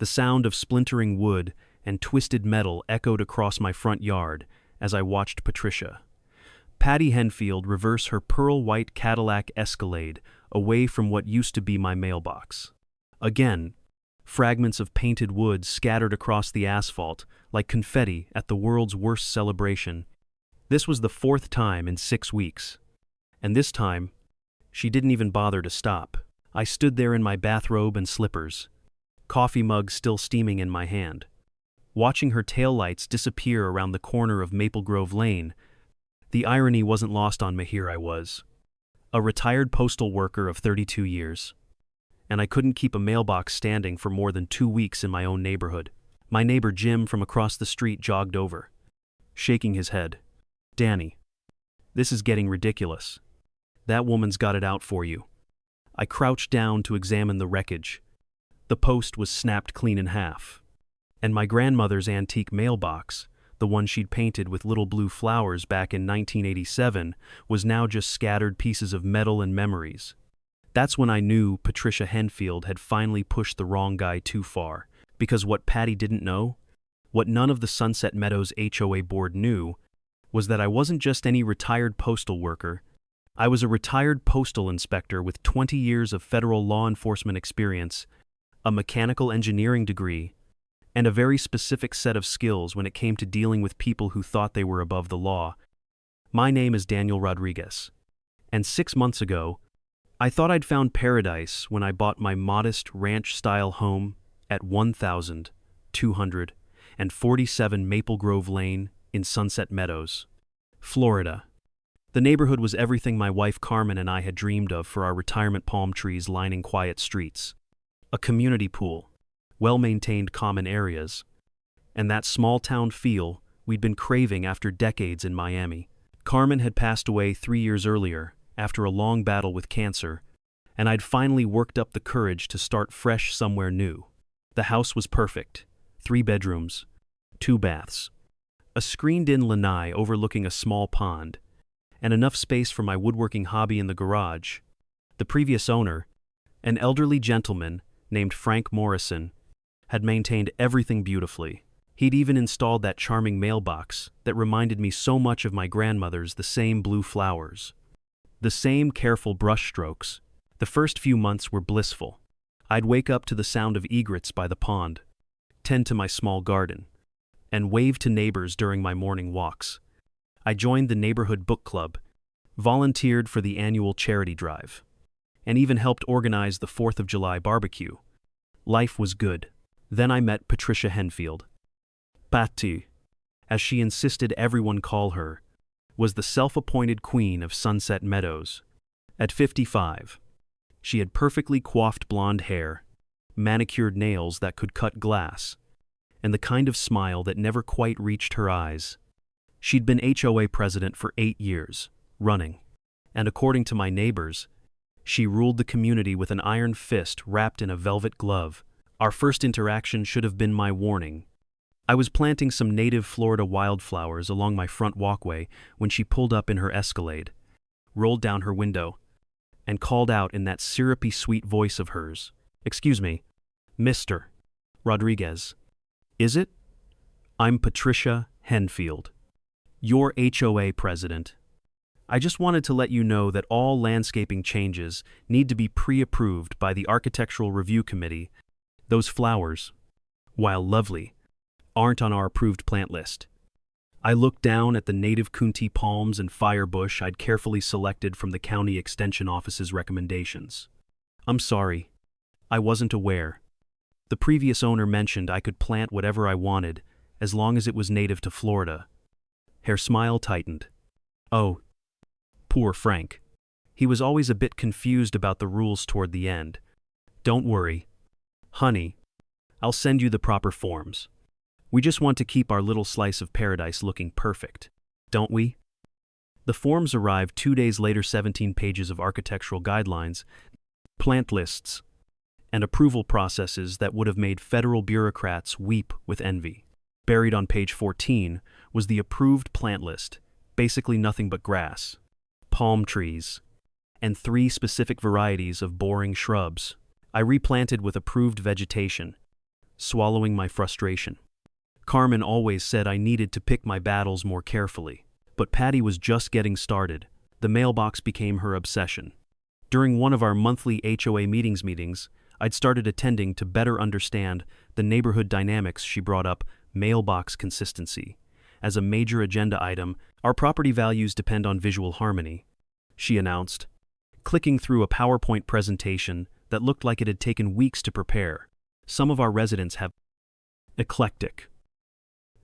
The sound of splintering wood and twisted metal echoed across my front yard as I watched Patricia, Patty Henfield, reverse her pearl-white Cadillac Escalade away from what used to be my mailbox. Again, fragments of painted wood scattered across the asphalt like confetti at the world's worst celebration. This was the fourth time in 6 weeks. And this time, she didn't even bother to stop. I stood there in my bathrobe and slippers, coffee mug still steaming in my hand, watching her taillights disappear around the corner of Maple Grove Lane. The irony wasn't lost on me. Here I was, a retired postal worker of 32 years, and I couldn't keep a mailbox standing for more than 2 weeks in my own neighborhood. My neighbor Jim from across the street jogged over, shaking his head. "Danny, this is getting ridiculous. That woman's got it out for you." I crouched down to examine the wreckage. The post was snapped clean in half, and my grandmother's antique mailbox, the one she'd painted with little blue flowers back in 1987, was now just scattered pieces of metal and memories. That's when I knew Patricia Henfield had finally pushed the wrong guy too far, because what Patty didn't know, what none of the Sunset Meadows HOA board knew, was that I wasn't just any retired postal worker. I was a retired postal inspector with 20 years of federal law enforcement experience, a mechanical engineering degree, and a very specific set of skills when it came to dealing with people who thought they were above the law. My name is Daniel Rodriguez, and 6 months ago, I thought I'd found paradise when I bought my modest ranch-style home at 1247 Maple Grove Lane in Sunset Meadows, Florida. The neighborhood was everything my wife Carmen and I had dreamed of for our retirement palm trees lining quiet streets, a community pool, well-maintained common areas, and that small-town feel we'd been craving after decades in Miami. Carmen had passed away 3 years earlier after a long battle with cancer, and I'd finally worked up the courage to start fresh somewhere new. The house was perfect: 3 bedrooms, 2 baths, a screened-in lanai overlooking a small pond, and enough space for my woodworking hobby in the garage. The previous owner, an elderly gentleman named Frank Morrison, had maintained everything beautifully. He'd even installed that charming mailbox that reminded me so much of my grandmother's, the same blue flowers, the same careful brushstrokes. The first few months were blissful. I'd wake up to the sound of egrets by the pond, tend to my small garden, and wave to neighbors during my morning walks. I joined the neighborhood book club, volunteered for the annual charity drive, and even helped organize the 4th of July barbecue. Life was good. Then I met Patricia Henfield. Patty, as she insisted everyone call her, was the self-appointed queen of Sunset Meadows. At 55, she had perfectly coiffed blonde hair, manicured nails that could cut glass, and the kind of smile that never quite reached her eyes. She'd been HOA president for 8 years, running, and according to my neighbors, she ruled the community with an iron fist wrapped in a velvet glove. Our first interaction should have been my warning. I was planting some native Florida wildflowers along my front walkway when she pulled up in her Escalade, rolled down her window, and called out in that syrupy sweet voice of hers, "Excuse me, Mr. Rodriguez, is it? I'm Patricia Henfield, your HOA president. I just wanted to let you know that all landscaping changes need to be pre-approved by the Architectural Review Committee. Those flowers, while lovely, aren't on our approved plant list." I looked down at the native Kunti palms and firebush I'd carefully selected from the County Extension Office's recommendations. "I'm sorry, I wasn't aware. The previous owner mentioned I could plant whatever I wanted as long as it was native to Florida." Her smile tightened. Oh, poor Frank. He was always a bit confused about the rules toward the end. "Don't worry, honey. I'll send you the proper forms. We just want to keep our little slice of paradise looking perfect, don't we?" The forms arrived 2 days later, 17 pages of architectural guidelines, plant lists, and approval processes that would have made federal bureaucrats weep with envy. Buried on page 14 was the approved plant list, basically nothing but grass, palm trees, and 3 specific varieties of boring shrubs. I replanted with approved vegetation, swallowing my frustration. Carmen always said I needed to pick my battles more carefully. But Patty was just getting started. The mailbox became her obsession. During one of our monthly HOA meetings, I'd started attending to better understand the neighborhood dynamics. She brought up mailbox consistency. As a major agenda item, our property values depend on visual harmony, she announced, clicking through a PowerPoint presentation that looked like it had taken weeks to prepare. Some of our residents have eclectic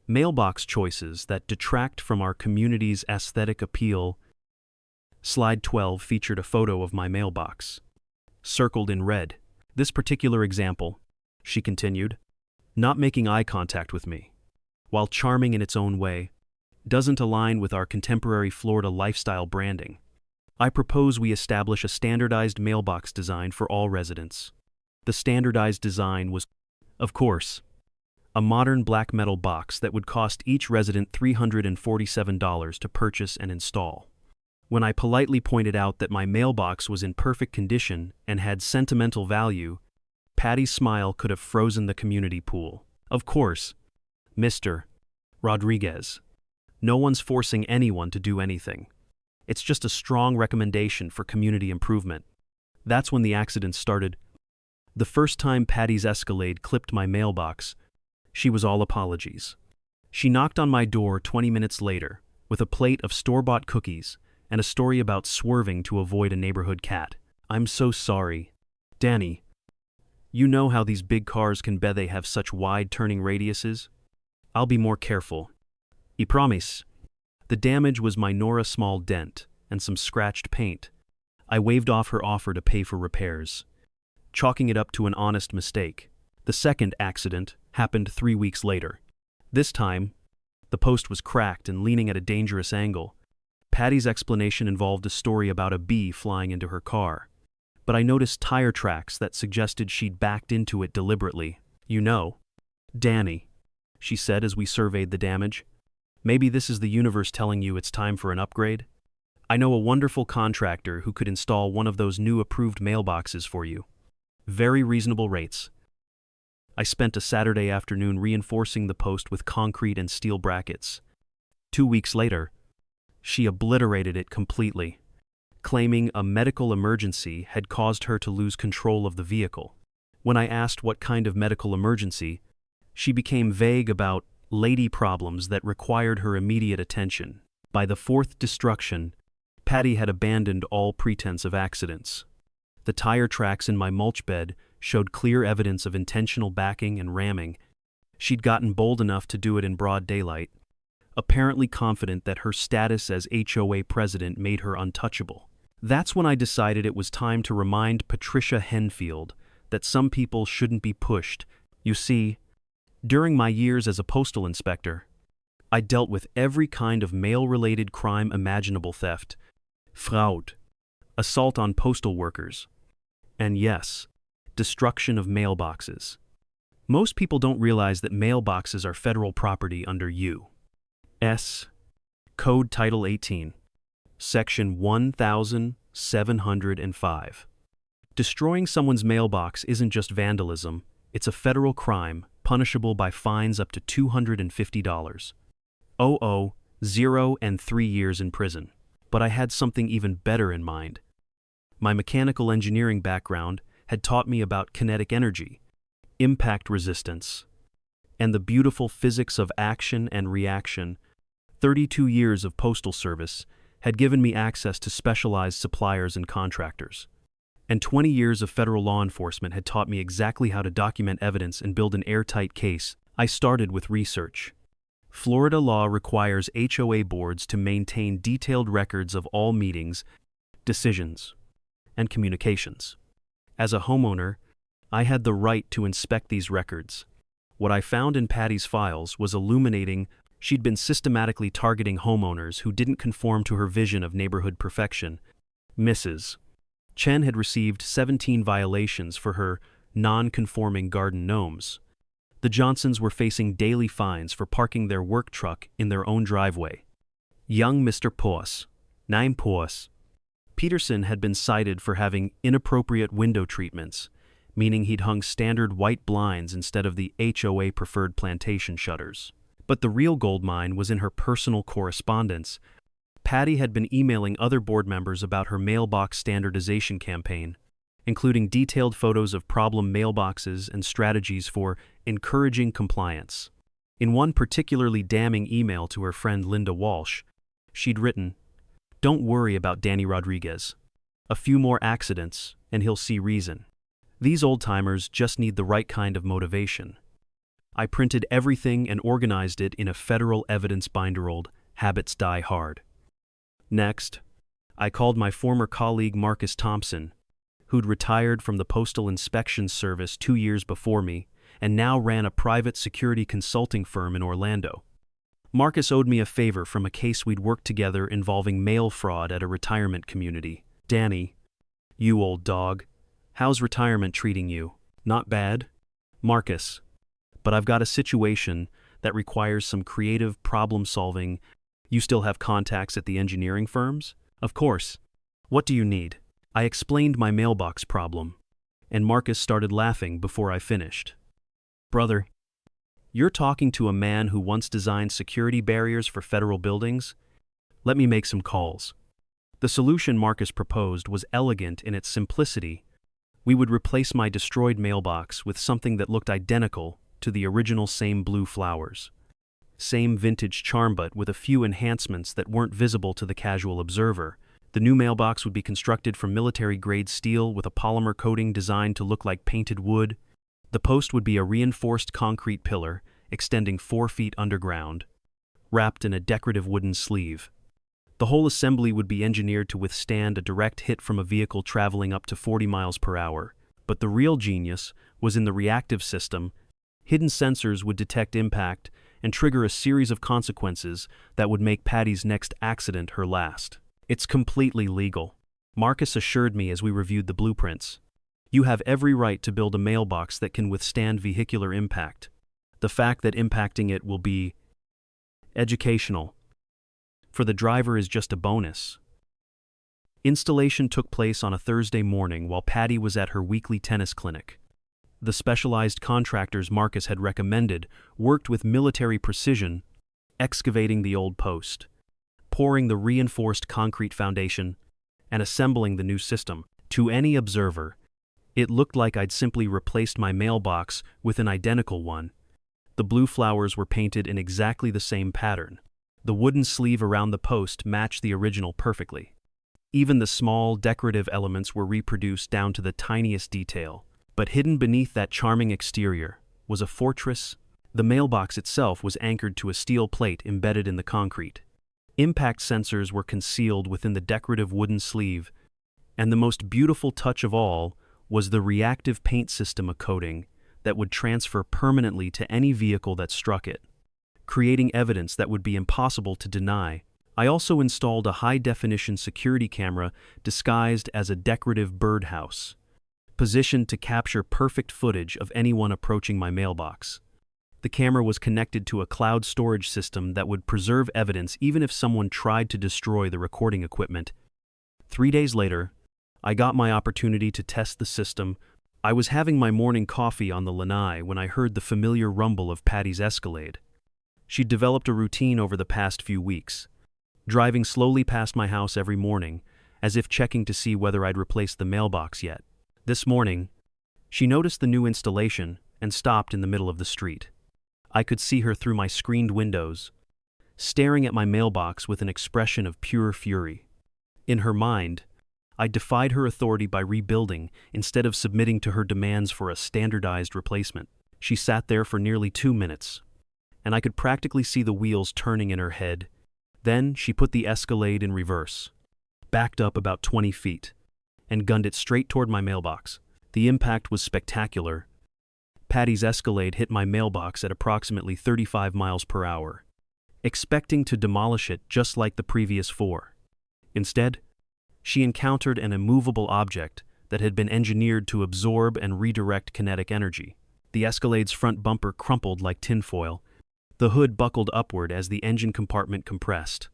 mailbox choices that detract from our community's aesthetic appeal. Slide 12 featured a photo of my mailbox, circled in red. This particular example, she continued, not making eye contact with me, while charming in its own way, doesn't align with our contemporary Florida lifestyle branding. I propose we establish a standardized mailbox design for all residents. The standardized design was, of course, a modern black metal box that would cost each resident $347 to purchase and install. When I politely pointed out that my mailbox was in perfect condition and had sentimental value, Patty's smile could have frozen the community pool. Of course, Mr. Rodriguez. No one's forcing anyone to do anything. It's just a strong recommendation for community improvement. That's when the accident started. The first time Patty's Escalade clipped my mailbox, she was all apologies. She knocked on my door 20 minutes later with a plate of store-bought cookies and a story about swerving to avoid a neighborhood cat. I'm so sorry. Danny, you know how these big cars can be, they have such wide turning radiuses? I'll be more careful. I promise. The damage was my small dent and some scratched paint. I waved off her offer to pay for repairs, chalking it up to an honest mistake. The second accident happened 3 weeks later. This time, the post was cracked and leaning at a dangerous angle. Patty's explanation involved a story about a bee flying into her car, but I noticed tire tracks that suggested she'd backed into it deliberately. You know, Danny, she said as we surveyed the damage, maybe this is the universe telling you it's time for an upgrade. I know a wonderful contractor who could install one of those new approved mailboxes for you. Very reasonable rates. I spent a Saturday afternoon reinforcing the post with concrete and steel brackets. 2 weeks later, she obliterated it completely, claiming a medical emergency had caused her to lose control of the vehicle. When I asked what kind of medical emergency, she became vague about lady problems that required her immediate attention. By the fourth destruction, Patty had abandoned all pretense of accidents. The tire tracks in my mulch bed showed clear evidence of intentional backing and ramming. She'd gotten bold enough to do it in broad daylight, apparently confident that her status as HOA president made her untouchable. That's when I decided it was time to remind Patricia Henfield that some people shouldn't be pushed. You see, during my years as a postal inspector, I dealt with every kind of mail-related crime imaginable: theft, fraud, assault on postal workers, and yes, destruction of mailboxes. Most people don't realize that mailboxes are federal property under U.S. Code Title 18, Section 1705. Destroying someone's mailbox isn't just vandalism, it's a federal crime punishable by fines up to $250. 0 and 3 years in prison. But I had something even better in mind. My mechanical engineering background had taught me about kinetic energy, impact resistance, and the beautiful physics of action and reaction. 32 years of postal service had given me access to specialized suppliers and contractors. And 20 years of federal law enforcement had taught me exactly how to document evidence and build an airtight case. I started with research. Florida law requires HOA boards to maintain detailed records of all meetings, decisions, and communications. As a homeowner, I had the right to inspect these records. What I found in Patty's files was illuminating. She'd been systematically targeting homeowners who didn't conform to her vision of neighborhood perfection. Mrs. Chen had received 17 violations for her non-conforming garden gnomes. The Johnsons were facing daily fines for parking their work truck in their own driveway. Young Mr. Poos, 9 Poos, Peterson had been cited for having inappropriate window treatments, meaning he'd hung standard white blinds instead of the HOA preferred plantation shutters. But the real goldmine was in her personal correspondence. Patty had been emailing other board members about her mailbox standardization campaign, including detailed photos of problem mailboxes and strategies for encouraging compliance. In one particularly damning email to her friend Linda Walsh, she'd written, "Don't worry about Danny Rodriguez. A few more accidents, and he'll see reason. These old-timers just need the right kind of motivation." I printed everything and organized it in a federal evidence binder. Old habits die hard. Next, I called my former colleague Marcus Thompson, who'd retired from the Postal Inspection Service 2 years before me and now ran a private security consulting firm in Orlando. Marcus owed me a favor from a case we'd worked together involving mail fraud at a retirement community. "Danny, you old dog, how's retirement treating you? Not bad?" "Marcus, but I've got a situation that requires some creative problem solving." "You still have contacts at the engineering firms?" "Of course. What do you need?" I explained my mailbox problem, and Marcus started laughing before I finished. "Brother, you're talking to a man who once designed security barriers for federal buildings? Let me make some calls." The solution Marcus proposed was elegant in its simplicity. We would replace my destroyed mailbox with something that looked identical to the original, same blue flowers. Same vintage charm, but with a few enhancements that weren't visible to the casual observer. The new mailbox would be constructed from military-grade steel with a polymer coating designed to look like painted wood. The post would be a reinforced concrete pillar extending 4 feet underground, wrapped in a decorative wooden sleeve. The whole assembly would be engineered to withstand a direct hit from a vehicle traveling up to 40 miles per hour. But the real genius was in the reactive system. Hidden sensors would detect impact and trigger a series of consequences that would make Patty's next accident her last. "It's completely legal," Marcus assured me as we reviewed the blueprints. "You have every right to build a mailbox that can withstand vehicular impact. The fact that impacting it will be educational for the driver is just a bonus." Installation took place on a Thursday morning while Patty was at her weekly tennis clinic. The specialized contractors Marcus had recommended worked with military precision, excavating the old post, pouring the reinforced concrete foundation, and assembling the new system. To any observer, it looked like I'd simply replaced my mailbox with an identical one. The blue flowers were painted in exactly the same pattern. The wooden sleeve around the post matched the original perfectly. Even the small, decorative elements were reproduced down to the tiniest detail. But hidden beneath that charming exterior was a fortress. The mailbox itself was anchored to a steel plate embedded in the concrete. Impact sensors were concealed within the decorative wooden sleeve, and the most beautiful touch of all was the reactive paint system, a coating that would transfer permanently to any vehicle that struck it, creating evidence that would be impossible to deny. I also installed a high-definition security camera disguised as a decorative birdhouse, positioned to capture perfect footage of anyone approaching my mailbox. The camera was connected to a cloud storage system that would preserve evidence even if someone tried to destroy the recording equipment. 3 days later, I got my opportunity to test the system. I was having my morning coffee on the lanai when I heard the familiar rumble of Patty's Escalade. She'd developed a routine over the past few weeks, driving slowly past my house every morning, as if checking to see whether I'd replaced the mailbox yet. This morning, she noticed the new installation and stopped in the middle of the street. I could see her through my screened windows, staring at my mailbox with an expression of pure fury. In her mind, I defied her authority by rebuilding instead of submitting to her demands for a standardized replacement. She sat there for nearly 2 minutes, and I could practically see the wheels turning in her head. Then she put the Escalade in reverse, backed up about 20 feet, and gunned it straight toward my mailbox. The impact was spectacular. Patty's Escalade hit my mailbox at approximately 35 miles per hour, expecting to demolish it just like the previous 4. Instead, she encountered an immovable object that had been engineered to absorb and redirect kinetic energy. The Escalade's front bumper crumpled like tinfoil. The hood buckled upward as the engine compartment compressed.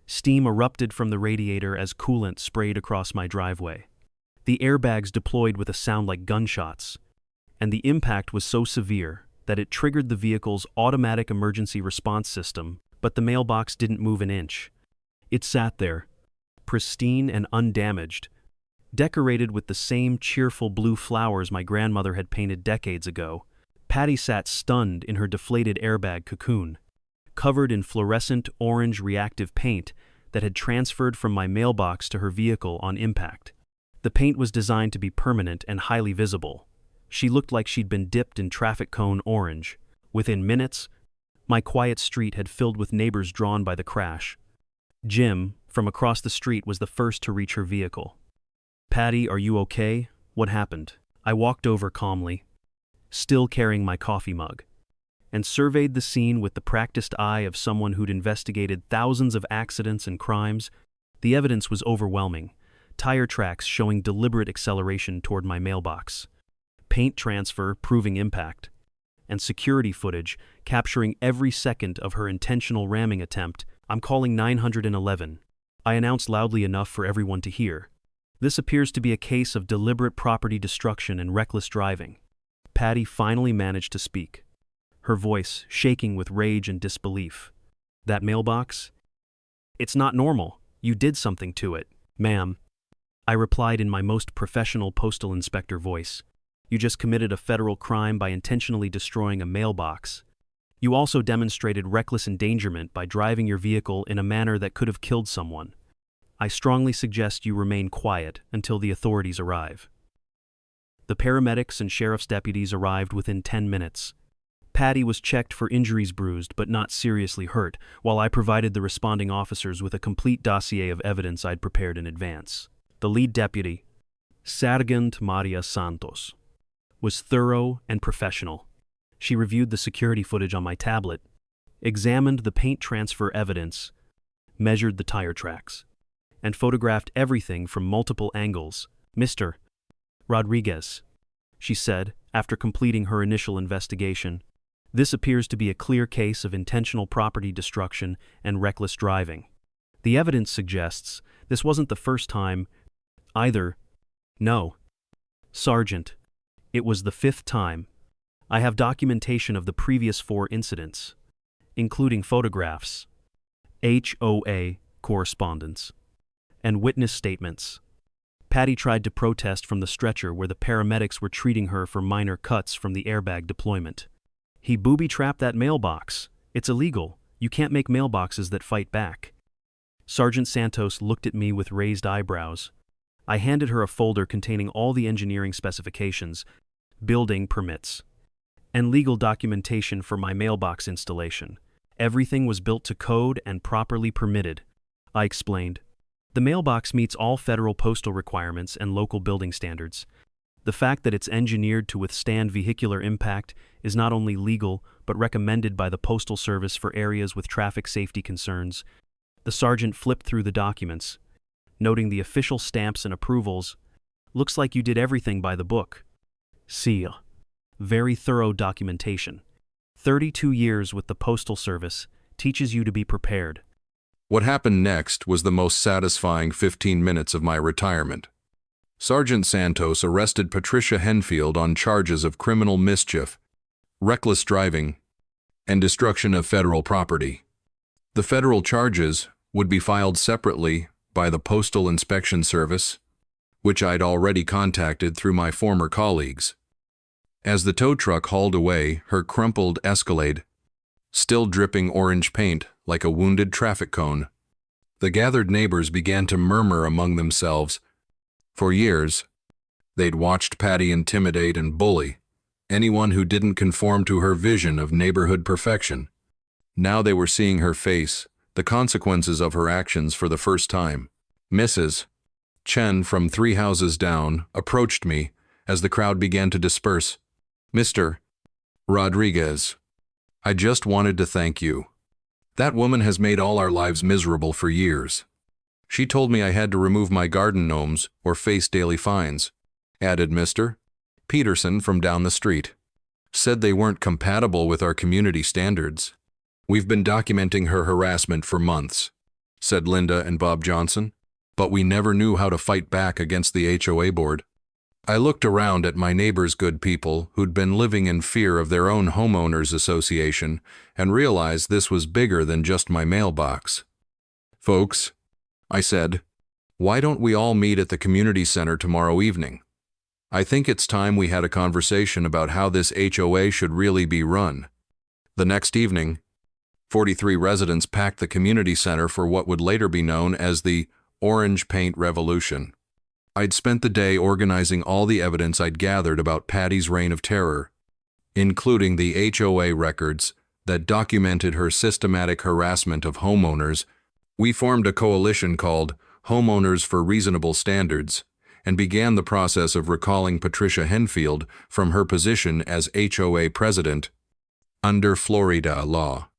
Steam erupted from the radiator as coolant sprayed across my driveway. The airbags deployed with a sound like gunshots, and the impact was so severe that it triggered the vehicle's automatic emergency response system, but the mailbox didn't move an inch. It sat there, pristine and undamaged, decorated with the same cheerful blue flowers my grandmother had painted decades ago. Patty sat stunned in her deflated airbag cocoon, covered in fluorescent orange reactive paint that had transferred from my mailbox to her vehicle on impact. The paint was designed to be permanent and highly visible. She looked like she'd been dipped in traffic cone orange. Within minutes, my quiet street had filled with neighbors drawn by the crash. Jim, from across the street, was the first to reach her vehicle. "Patty, are you okay? What happened?" I walked over calmly, still carrying my coffee mug, and surveyed the scene with the practiced eye of someone who'd investigated thousands of accidents and crimes. The evidence was overwhelming. Tire tracks showing deliberate acceleration toward my mailbox, paint transfer proving impact, and security footage capturing every second of her intentional ramming attempt. "I'm calling 911. I announced loudly enough for everyone to hear. "This appears to be a case of deliberate property destruction and reckless driving." Patty finally managed to speak, her voice shaking with rage and disbelief. "That mailbox? It's not normal. You did something to it, ma'am," I replied in my most professional postal inspector voice. "You just committed a federal crime by intentionally destroying a mailbox. You also demonstrated reckless endangerment by driving your vehicle in a manner that could have killed someone. I strongly suggest you remain quiet until the authorities arrive." The paramedics and sheriff's deputies arrived within 10 minutes. Patty was checked for injuries, bruised but not seriously hurt, while I provided the responding officers with a complete dossier of evidence I'd prepared in advance. The lead deputy, Sergeant Maria Santos, was thorough and professional. She reviewed the security footage on my tablet, examined the paint transfer evidence, measured the tire tracks, and photographed everything from multiple angles. "Mr. Rodriguez," she said, after completing her initial investigation, "this appears to be a clear case of intentional property destruction and reckless driving. The evidence suggests this wasn't the first time either." "No, Sergeant, it was the 5th time. I have documentation of the previous 4 incidents, including photographs, HOA correspondence, and witness statements." Patty tried to protest from the stretcher where the paramedics were treating her for minor cuts from the airbag deployment. "He booby-trapped that mailbox. It's illegal. You can't make mailboxes that fight back." Sergeant Santos looked at me with raised eyebrows. I handed her a folder containing all the engineering specifications, building permits, and legal documentation for my mailbox installation. Everything was built to code and properly permitted, I explained. The mailbox meets all federal postal requirements and local building standards. The fact that it's engineered to withstand vehicular impact is not only legal but recommended by the Postal Service for areas with traffic safety concerns. The sergeant flipped through the documents, noting the official stamps and approvals. "Looks like you did everything by the book." Seal. Very thorough documentation. 32 years with the Postal Service teaches you to be prepared. What happened next was the most satisfying 15 minutes of my retirement. Sergeant Santos arrested Patricia Henfield on charges of criminal mischief, reckless driving, and destruction of federal property. The federal charges would be filed separately by the Postal Inspection Service, which I'd already contacted through my former colleagues. As the tow truck hauled away her crumpled Escalade, still dripping orange paint like a wounded traffic cone, the gathered neighbors began to murmur among themselves. For years, they'd watched Patty intimidate and bully anyone who didn't conform to her vision of neighborhood perfection. Now they were seeing her face the consequences of her actions for the first time. Mrs. Chen from 3 houses down approached me as the crowd began to disperse. "Mr. Rodriguez, I just wanted to thank you. That woman has made all our lives miserable for years. She told me I had to remove my garden gnomes or face daily fines," added Mr. Peterson from down the street. "Said they weren't compatible with our community standards." "We've been documenting her harassment for months," said Linda and Bob Johnson, "but we never knew how to fight back against the HOA board. I looked around at my neighbors, good people, who'd been living in fear of their own homeowners association, and realized this was bigger than just my mailbox. "Folks," I said, "why don't we all meet at the community center tomorrow evening? I think it's time we had a conversation about how this HOA should really be run." The next evening, 43 residents packed the community center for what would later be known as the Orange Paint Revolution. I'd spent the day organizing all the evidence I'd gathered about Patty's reign of terror, including the HOA records that documented her systematic harassment of homeowners. We formed a coalition called Homeowners for Reasonable Standards and began the process of recalling Patricia Henfield from her position as HOA president. Under Florida law,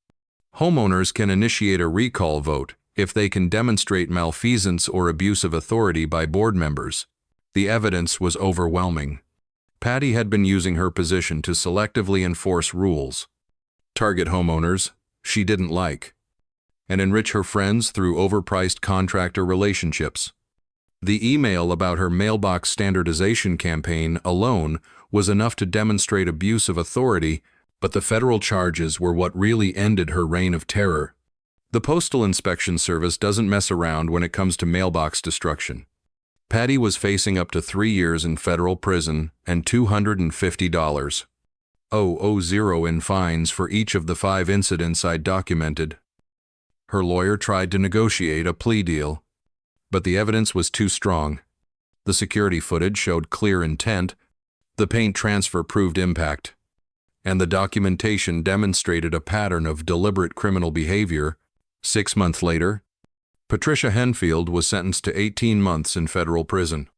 homeowners can initiate a recall vote if they can demonstrate malfeasance or abuse of authority by board members. The evidence was overwhelming. Patty had been using her position to selectively enforce rules, target homeowners she didn't like, and enrich her friends through overpriced contractor relationships. The email about her mailbox standardization campaign alone was enough to demonstrate abuse of authority, but the federal charges were what really ended her reign of terror. The Postal Inspection Service doesn't mess around when it comes to mailbox destruction. Patty was facing up to 3 years in federal prison and $250,000 in fines for each of the 5 incidents I'd documented. Her lawyer tried to negotiate a plea deal, but the evidence was too strong. The security footage showed clear intent, the paint transfer proved impact, and the documentation demonstrated a pattern of deliberate criminal behavior. 6 months later, Patricia Henfield was sentenced to 18 months in federal prison,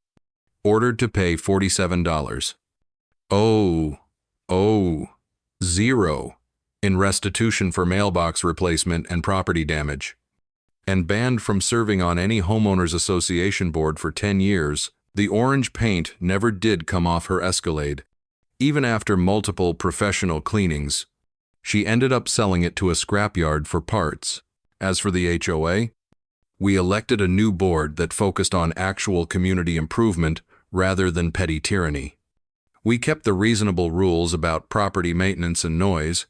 ordered to pay $47,000 in restitution for mailbox replacement and property damage, and banned from serving on any homeowners association board for 10 years. The orange paint never did come off her Escalade. Even after multiple professional cleanings, she ended up selling it to a scrapyard for parts. As for the HOA, we elected a new board that focused on actual community improvement rather than petty tyranny. We kept the reasonable rules about property maintenance and noise,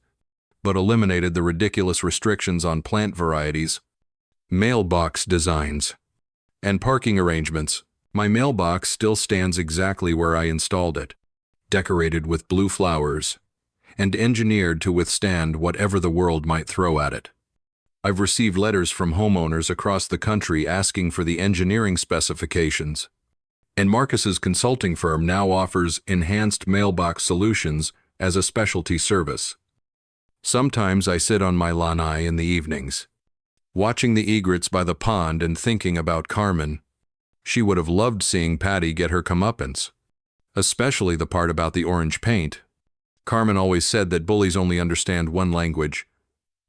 but eliminated the ridiculous restrictions on plant varieties, mailbox designs, and parking arrangements. My mailbox still stands exactly where I installed it, decorated with blue flowers, and engineered to withstand whatever the world might throw at it. I've received letters from homeowners across the country asking for the engineering specifications, and Marcus's consulting firm now offers enhanced mailbox solutions as a specialty service. Sometimes I sit on my lanai in the evenings, watching the egrets by the pond and thinking about Carmen. She would have loved seeing Patty get her comeuppance, especially the part about the orange paint. Carmen always said that bullies only understand one language: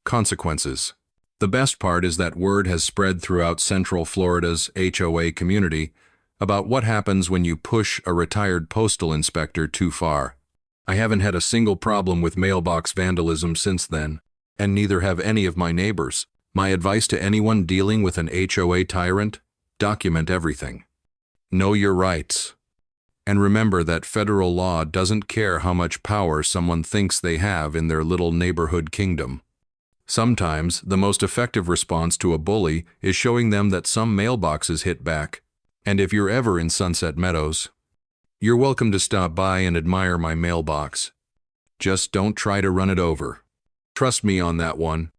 consequences. The best part is that word has spread throughout Central Florida's HOA community about what happens when you push a retired postal inspector too far. I haven't had a single problem with mailbox vandalism since then, and neither have any of my neighbors. My advice to anyone dealing with an HOA tyrant: document everything. Know your rights. And remember that federal law doesn't care how much power someone thinks they have in their little neighborhood kingdom. Sometimes, the most effective response to a bully is showing them that some mailboxes hit back. And if you're ever in Sunset Meadows, you're welcome to stop by and admire my mailbox. Just don't try to run it over. Trust me on that one.